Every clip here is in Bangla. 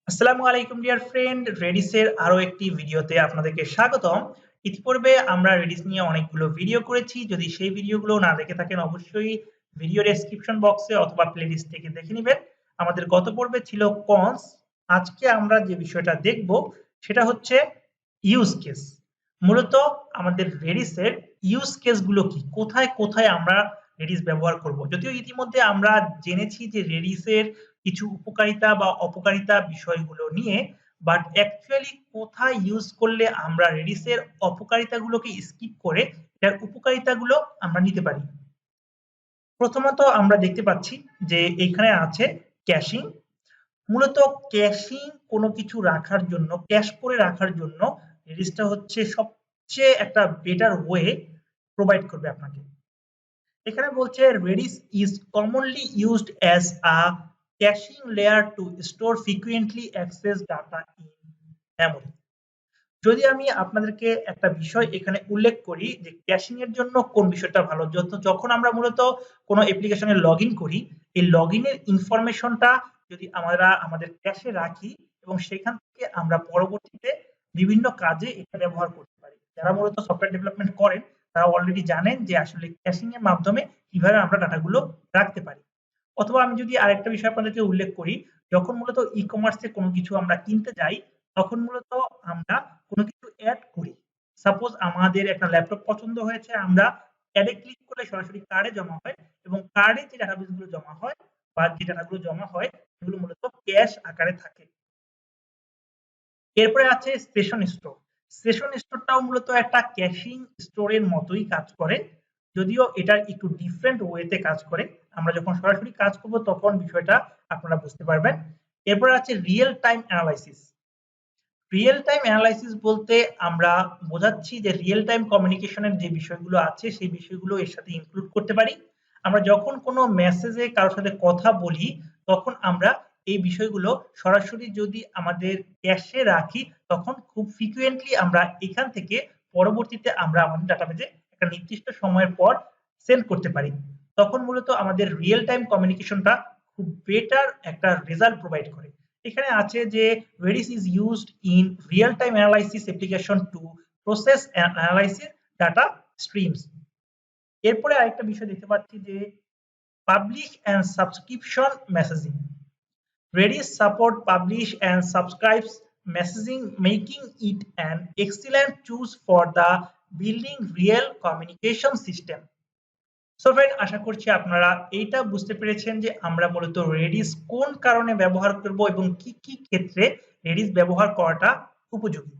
আসসালামু আলাইকুম ডিয়ার ফ্রেন্ড, রেডিসের আরো একটি ভিডিওতে আপনাদেরকে স্বাগতম। ইতিপূর্বে আমরা রেডিস নিয়ে অনেকগুলো ভিডিও করেছি। যদি সেই ভিডিওগুলো না দেখে থাকেন অবশ্যই ভিডিও ডেসক্রিপশন বক্সে অথবা প্লেলিস্ট থেকে দেখে নেবেন। আমাদের গত পর্বে ছিল কনস। আজকে আমরা যে বিষয়টা দেখব সেটা হচ্ছে ইউজ কেস। মূলত আমাদের রেডিসের ইউজ কেসগুলো কি, কোথায় কোথায় আমরা রেডিস ব্যবহার করব। যদিও ইতিমধ্যে আমরা জেনেছি যে রেডিসের কিছু উপকারিতা বা অপকারিতা বিষয়গুলো নিয়ে, বাট অ্যাকচুয়ালি কোথায় ইউজ করলে আমরা রেডিসের অপকারিতাগুলোকে স্কিপ করে এটার উপকারিতাগুলো আমরা নিতে পারি। প্রথমত আমরা দেখতে পাচ্ছি যে এখানে আছে ক্যাশিং। মূলত ক্যাশিং কোনো কিছু রাখার জন্য, ক্যাশ করে রাখার জন্য রেডিসটা হচ্ছে সবচেয়ে একটা বেটার ওয়ে প্রোভাইড করবে আপনাকে। এখানে বলছে Redis is commonly used as a caching layer to store frequently accessed data in memory. যদি আমি আপনাদেরকে একটা বিষয় এখানে উল্লেখ করি যে ক্যাশিং এর জন্য কোন বিষয়টা ভালো, যখন আমরা মূলত কোনো অ্যাপ্লিকেশনে লগইন করি, এই লগইনের ইনফরমেশনটা যদি আমরা আমাদের ক্যাশে রাখি এবং সেখান থেকে আমরা পরবর্তীতে বিভিন্ন কাজে এটা ব্যবহার করতে পারি। যারা মূলত সফটওয়্যার ডেভেলপমেন্ট করেন তারা অলরেডি জানেন যে আসলে ক্যাশিং এর মাধ্যমে কিভাবে আমরা ডাটাগুলো রাখতে পারি। অথবা আমি যদি আরেকটা বিষয় আপনাদেরকে উল্লেখ করি, যখন মূলত ই-কমার্সে কোনো কিছু আমরা কিনতে যাই তখন মূলত আমরা কোনো কিছু অ্যাড করি। সাপোজ আমাদের একটা ল্যাপটপ পছন্দ হয়েছে, আমরা অ্যাডে ক্লিক করলে সরাসরি কার্ডে জমা হয় এবং কার্ডে যে ডাটাবেসগুলো জমা হয় বা যে ডাটাগুলো জমা হয় সেগুলো মূলত ক্যাশ আকারে থাকে। এরপরে আছে সেশন স্টোর। সেশন স্টোরটাও মূলত একটা ক্যাশিং স্টোরের মতোই কাজ করে, যদিও এটা একটু ডিফারেন্ট ওয়েতে কাজ করে। আমরা যখন সরাসরি কাজ করব তখন বিষয়টা আপনারা বুঝতে পারবেন। এরপরে আছে real time analysis. Real time analysis বলতে আমরা বোঝাচ্ছি যে রিয়েল টাইম কমিউনিকেশনের যে বিষয়গুলো আছে সেই বিষয়গুলো এর সাথে ইনক্লুড করতে পারি। আমরা যখন কোনো মেসেজে কারোর সাথে কথা বলি তখন আমরা এই বিষয়গুলো সরাসরি যদি আমাদের ক্যাশে রাখি তখন খুব ফ্রিকুয়েন্টলি আমরা এখান থেকে পরবর্তীতে আমরা আমাদের ডাটাবেজে একটা নির্দিষ্ট সময়ের পর সেন্ড করতে পারি। তখন মূলত আমাদের রিয়েল টাইম কমিউনিকেশনটা খুব বেটার একটা রেজাল্ট প্রোভাইড করে। এখানে আছে যে Redis is used in real-time analysis application to process and analyze data streams. এরপরে আরেকটা বিষয় দেখতে পাচ্ছি যে publish and subscription messaging. Redis support publish and subscribes messaging, making it an excellent choice for the building real communication system. So friend, আশা করছি আপনারা এইটা বুঝতে পেরেছেন যে আমরা মূলত রেডিস কোন কারণে ব্যবহার করব এবং কি কি ক্ষেত্রে রেডিস ব্যবহার করাটা উপযোগী।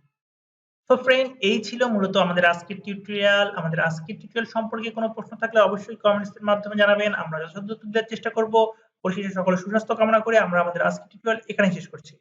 সো ফ্রেন্ড, এই ছিল মূলত আমাদের আজকের টিউটোরিয়াল। আমাদের আজকের টিউটোরিয়াল সম্পর্কে কোনো প্রশ্ন থাকলে অবশ্যই কমেন্টসের মাধ্যমে জানাবেন, আমরা যথাযথ উত্তর দেওয়ার চেষ্টা করব। পরিশেষে সকলের সুস্বাস্থ্য কামনা করে আমরা আমাদের আজকের টিউটোরিয়াল এখানেই শেষ করছি।